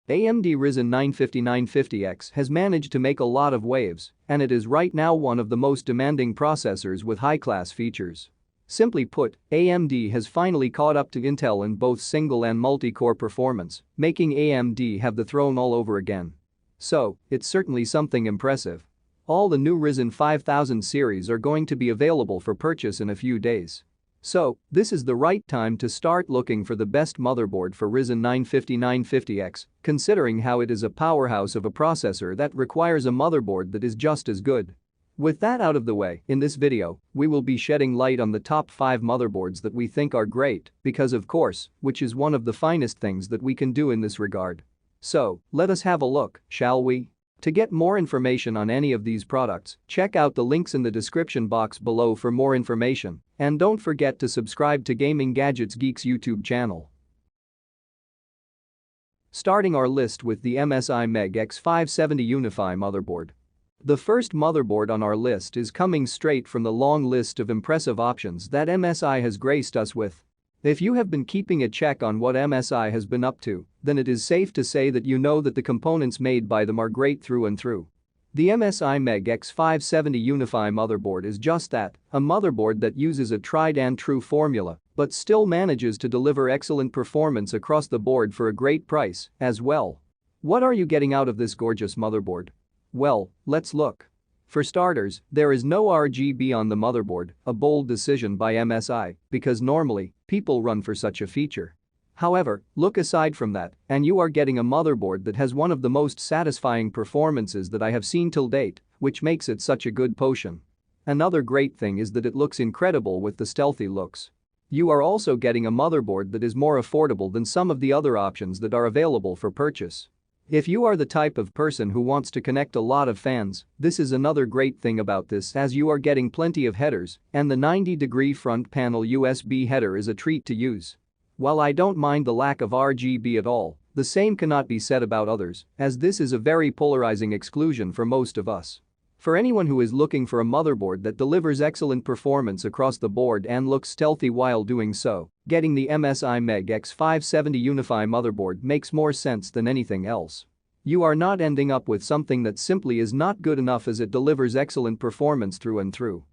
AMD Ryzen 9 5950X has managed to make a lot of waves, and it is right now one of the most demanding processors with high-class features. Simply put, AMD has finally caught up to Intel in both single and multi-core performance, making AMD have the throne all over again. So, it's certainly something impressive. All the new Ryzen 5000 series are going to be available for purchase in a few days. So, this is the right time to start looking for the best motherboard for Ryzen 9 5950X, considering how it is a powerhouse of a processor that requires a motherboard that is just as good. With that out of the way, in this video, we will be shedding light on the top 5 motherboards that we think are great, because of course, which is one of the finest things that we can do in this regard. So, let us have a look, shall we? To get more information on any of these products, check out the links in the description box below for more information, and don't forget to subscribe to Gaming Gadgets Geeks YouTube channel. Starting our list with the MSI MEG X570 Unify motherboard. The first motherboard on our list is coming straight from the long list of impressive options that MSI has graced us with. If you have been keeping a check on what MSI has been up to, then it is safe to say that you know that the components made by them are great through and through. The MSI MEG X570 Unify motherboard is just that, a motherboard that uses a tried and true formula, but still manages to deliver excellent performance across the board for a great price, as well. What are you getting out of this gorgeous motherboard? Well, let's look. For starters, there is no RGB on the motherboard, a bold decision by MSI, because normally, people run for such a feature. However, look aside from that, and you are getting a motherboard that has one of the most satisfying performances that I have seen till date, which makes it such a good potion. Another great thing is that it looks incredible with the stealthy looks. You are also getting a motherboard that is more affordable than some of the other options that are available for purchase. If you are the type of person who wants to connect a lot of fans, this is another great thing about this, as you are getting plenty of headers, and the 90-degree front panel USB header is a treat to use. While I don't mind the lack of RGB at all, the same cannot be said about others, as this is a very polarizing exclusion for most of us. For anyone who is looking for a motherboard that delivers excellent performance across the board and looks stealthy while doing so, getting the MSI MEG X570 Unify motherboard makes more sense than anything else. You are not ending up with something that simply is not good enough, as it delivers excellent performance through and through.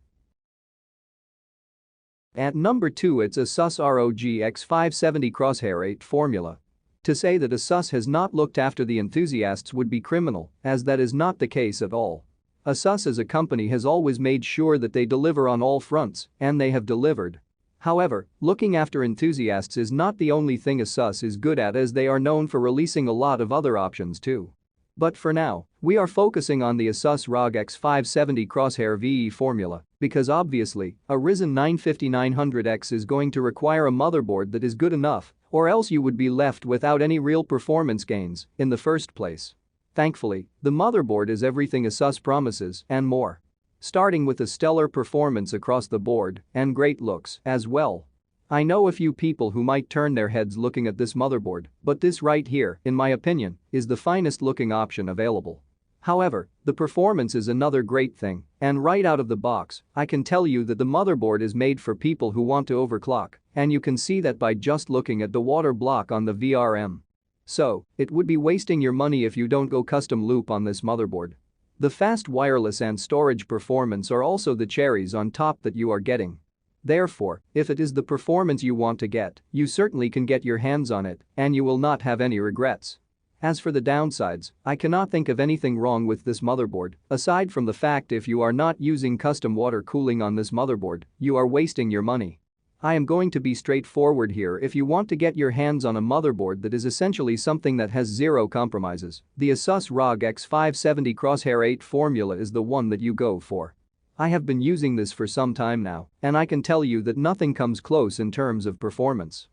At number 2, it's Asus ROG X570 Crosshair 8 formula. To say that Asus has not looked after the enthusiasts would be criminal, as that is not the case at all. Asus as a company has always made sure that they deliver on all fronts, and they have delivered. However, looking after enthusiasts is not the only thing Asus is good at, as they are known for releasing a lot of other options too. But for now, we are focusing on the Asus ROG X570 Crosshair VE formula, because obviously, a Ryzen 9 5900X is going to require a motherboard that is good enough, or else you would be left without any real performance gains in the first place. Thankfully, the motherboard is everything Asus promises and more. Starting with a stellar performance across the board and great looks as well. I know a few people who might turn their heads looking at this motherboard, but this right here, in my opinion, is the finest looking option available. However, the performance is another great thing, and right out of the box, I can tell you that the motherboard is made for people who want to overclock, and you can see that by just looking at the water block on the VRM. So, it would be wasting your money if you don't go custom loop on this motherboard. The fast wireless and storage performance are also the cherries on top that you are getting. Therefore, if it is the performance you want to get, you certainly can get your hands on it, and you will not have any regrets. As for the downsides, I cannot think of anything wrong with this motherboard, aside from the fact if you are not using custom water cooling on this motherboard, you are wasting your money. I am going to be straightforward here. If you want to get your hands on a motherboard that is essentially something that has zero compromises, the Asus ROG X570 Crosshair 8 formula is the one that you go for. I have been using this for some time now, and I can tell you that nothing comes close in terms of performance.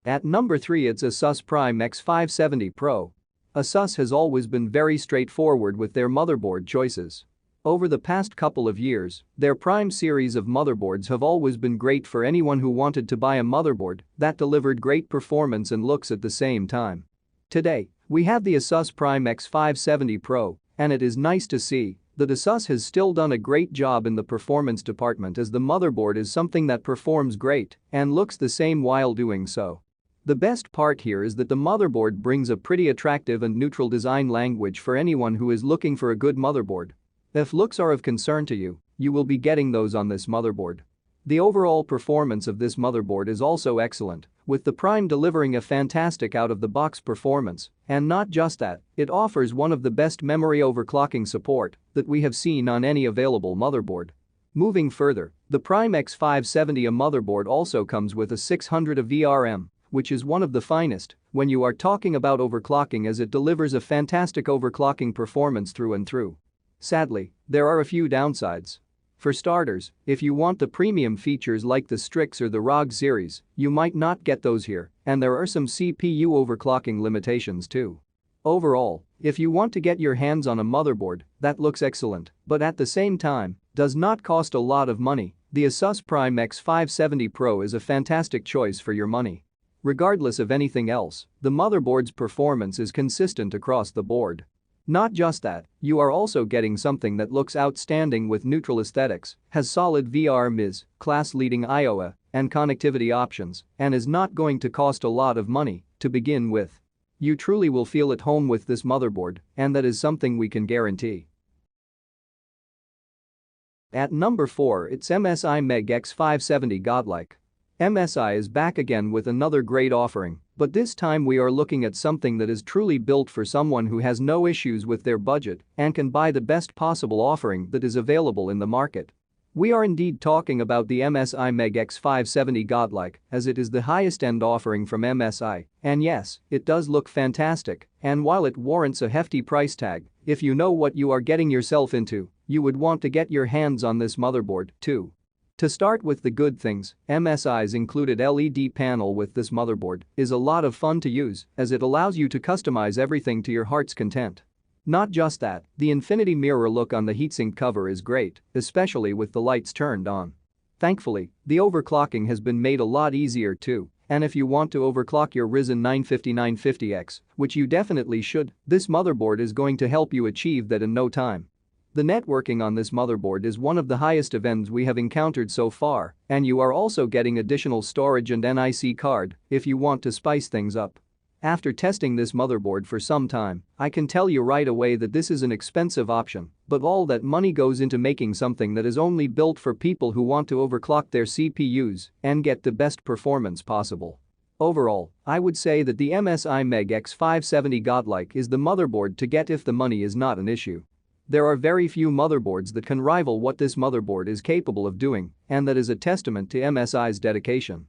At number 3, it's Asus Prime X570 Pro. Asus has always been very straightforward with their motherboard choices. Over the past couple of years, their Prime series of motherboards have always been great for anyone who wanted to buy a motherboard that delivered great performance and looks at the same time. Today, we have the Asus Prime X570 Pro, and it is nice to see that Asus has still done a great job in the performance department, as the motherboard is something that performs great and looks the same while doing so. The best part here is that the motherboard brings a pretty attractive and neutral design language for anyone who is looking for a good motherboard. If looks are of concern to you, you will be getting those on this motherboard. The overall performance of this motherboard is also excellent, with the Prime delivering a fantastic out-of-the-box performance, and not just that, it offers one of the best memory overclocking support that we have seen on any available motherboard. Moving further, the Prime X570 motherboard also comes with a 600 of VRM, which is one of the finest when you are talking about overclocking, as it delivers a fantastic overclocking performance through and through. Sadly, there are a few downsides. For starters, if you want the premium features like the Strix or the ROG series, you might not get those here, and there are some CPU overclocking limitations too. Overall, if you want to get your hands on a motherboard that looks excellent but at the same time does not cost a lot of money, the Asus Prime X570 Pro is a fantastic choice for your money. Regardless of anything else, the motherboard's performance is consistent across the board. Not just that, you are also getting something that looks outstanding with neutral aesthetics, has solid VRMIS, class-leading IOA, and connectivity options, and is not going to cost a lot of money to begin with. You truly will feel at home with this motherboard, and that is something we can guarantee. At number 4, it's MSI MEG X570 Godlike. MSI is back again with another great offering, but this time we are looking at something that is truly built for someone who has no issues with their budget and can buy the best possible offering that is available in the market. We are indeed talking about the MSI MEG X570 Godlike, as it is the highest-end offering from MSI, and yes, it does look fantastic, and while it warrants a hefty price tag, if you know what you are getting yourself into, you would want to get your hands on this motherboard too. To start with the good things, MSI's included LED panel with this motherboard is a lot of fun to use, as it allows you to customize everything to your heart's content. Not just that, the infinity mirror look on the heatsink cover is great, especially with the lights turned on. Thankfully, the overclocking has been made a lot easier too, and if you want to overclock your Ryzen 950-950X, which you definitely should, this motherboard is going to help you achieve that in no time. The networking on this motherboard is one of the highest events we have encountered so far, and you are also getting additional storage and NIC card if you want to spice things up. After testing this motherboard for some time, I can tell you right away that this is an expensive option, but all that money goes into making something that is only built for people who want to overclock their CPUs and get the best performance possible. Overall, I would say that the MSI MEG X570 Godlike is the motherboard to get if the money is not an issue. There are very few motherboards that can rival what this motherboard is capable of doing, and that is a testament to MSI's dedication.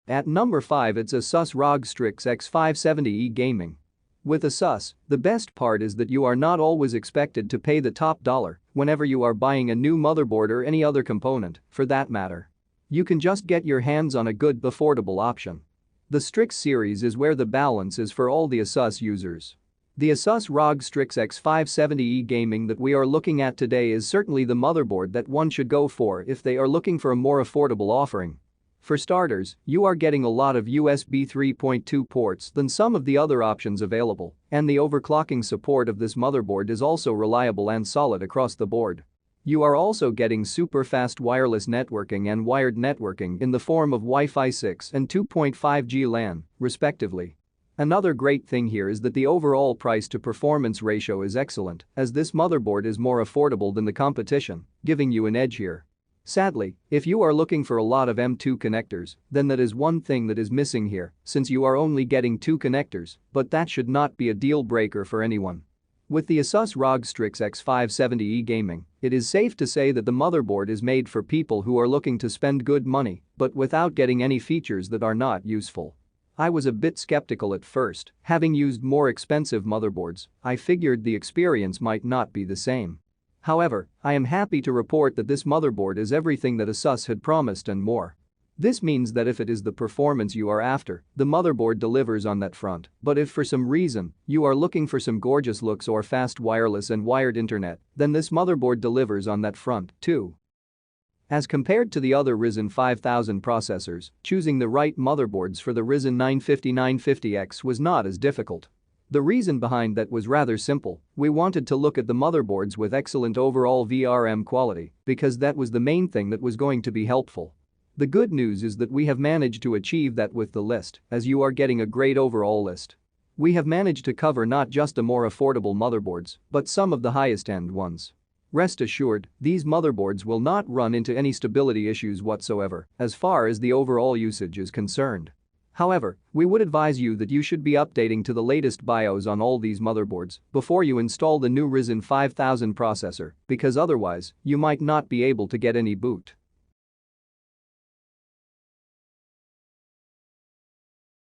At number 5, it's Asus ROG Strix X570e Gaming. With Asus, the best part is that you are not always expected to pay the top dollar whenever you are buying a new motherboard or any other component, for that matter. You can just get your hands on a good, affordable option. The Strix series is where the balance is for all the Asus users. The Asus ROG Strix X570e Gaming that we are looking at today is certainly the motherboard that one should go for if they are looking for a more affordable offering. For starters, you are getting a lot of USB 3.2 ports than some of the other options available, and the overclocking support of this motherboard is also reliable and solid across the board. You are also getting super fast wireless networking and wired networking in the form of Wi-Fi 6 and 2.5G LAN, respectively. Another great thing here is that the overall price-to-performance ratio is excellent, as this motherboard is more affordable than the competition, giving you an edge here. Sadly, if you are looking for a lot of M.2 connectors, then that is one thing that is missing here, since you are only getting 2 connectors, but that should not be a deal breaker for anyone. With the Asus ROG Strix X570e Gaming, it is safe to say that the motherboard is made for people who are looking to spend good money, but without getting any features that are not useful. I was a bit skeptical at first, having used more expensive motherboards, I figured the experience might not be the same. However, I am happy to report that this motherboard is everything that Asus had promised and more. This means that if it is the performance you are after, the motherboard delivers on that front, but if for some reason you are looking for some gorgeous looks or fast wireless and wired internet, then this motherboard delivers on that front too. As compared to the other Ryzen 5000 processors, choosing the right motherboards for the Ryzen 950-950X was not as difficult. The reason behind that was rather simple: we wanted to look at the motherboards with excellent overall VRM quality because that was the main thing that was going to be helpful. The good news is that we have managed to achieve that with the list, as you are getting a great overall list. We have managed to cover not just the more affordable motherboards, but some of the highest-end ones. Rest assured, these motherboards will not run into any stability issues whatsoever as far as the overall usage is concerned. However, we would advise you that you should be updating to the latest BIOS on all these motherboards before you install the new Ryzen 5000 processor, because otherwise, you might not be able to get any boot.